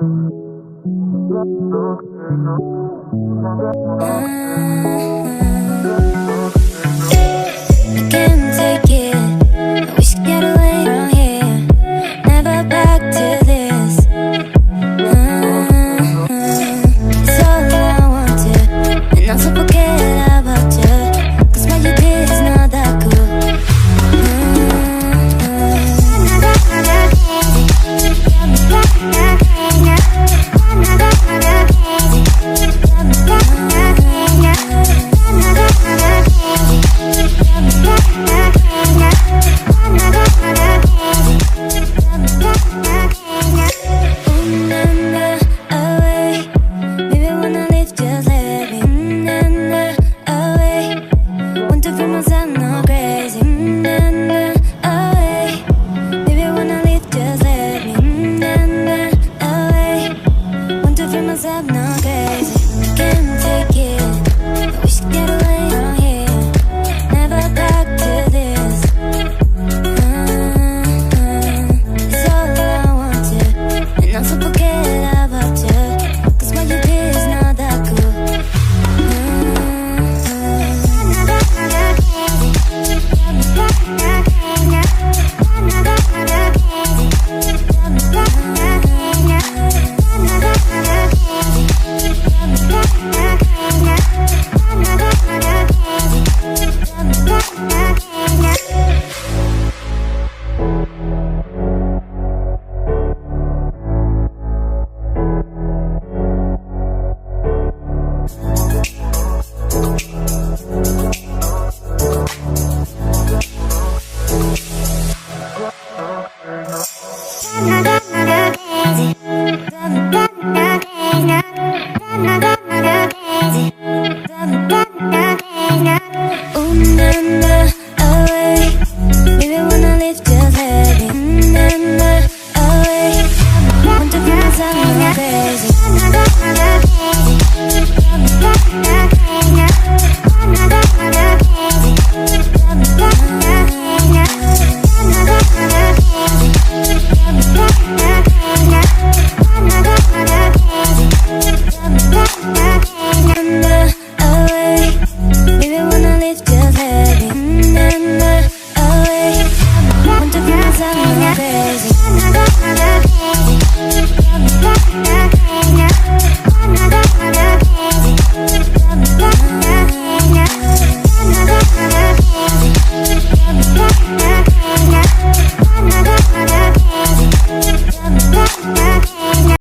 can't take it. I wish to get away from here. Never back to this. It's all I want to, and also forget about you. 'Cause what you did is not that cool. Oh, no.